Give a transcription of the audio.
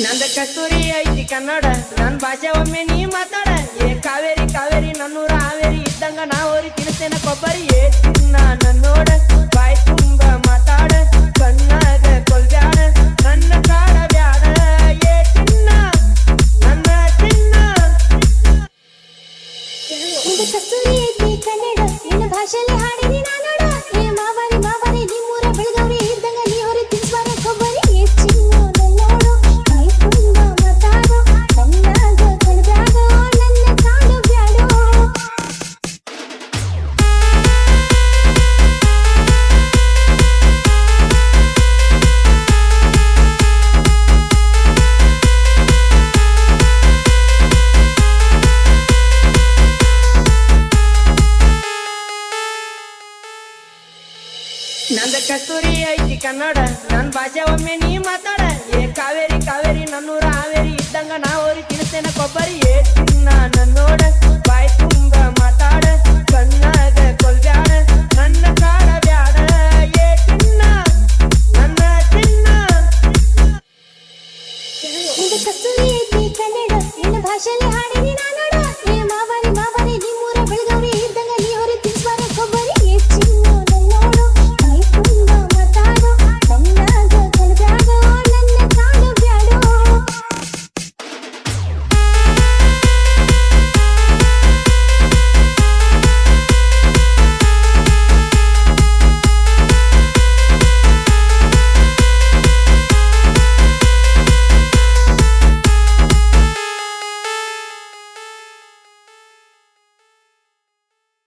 ನಂದ ಕಸ್ತೂರಿ ಐತಿ ಕನ್ನಡ ನನ್ನ ಭಾಷೆ ಒಮ್ಮೆ ನೀ ಮಾತಾಡ ಏ ಕಾವೇರಿ ಕಾವೇರಿ ನನ್ನೂರ ಹಾವೇರಿ ಇದ್ದಂಗ ನಾ ಹೋರಿ ತಿನ್ಸ್ತೇನ ಕೊಬ್ಬರಿ ಏ ಚಿನ್ನ ನನ್ನೋಡ ಬಾಯ್ ತುಂಬ ಮಾತಾಡ ಕಣ್ಣಾಗ ಕೊಲ್ಬ್ಯಾಡ ನನ್ನ ಕಾಡ ಬ್ಯಾಡ ಏ ಚಿನ್ನ ನನ್ನ ಚಿನ್ನ ನಂದ ಕಸ್ತೂರಿ ಐತಿ ಕನ್ನಡ ನಿನ್ನ ಭಾಷೆಯಲ್ಲಿ ಹಾಡಿನಿ ನಾನೋಡ ಏ ಮಾವಾರಿ ಮಾವಾರಿ ನಿಮ್ಮೂರ ಬೆಳಗಾವಿ ಇದ್ದಂಗ ನೀ ಹೋರಿ ತಿನ್ಸ್ಬಾರ ಕೊಬ್ಬರಿ ಏ ಚಿನ್ನ ನನ್ನೋಡು ಬಾಯ್ ತುಂಬ ಮಾತಾಡ ಕಣ್ಣಾಗ ಕೊಲ್ಬ್ಯಾಡ ನನ್ನ ಕಾಡ ಬ್ಯಾಡ ನಂದ ಕಸ್ತೂರಿ ಐತಿ ಕನ್ನಡ ನನ್ನ ಭಾಷೆ ಒಮ್ಮೆ ನೀ ಮಾತಾಡ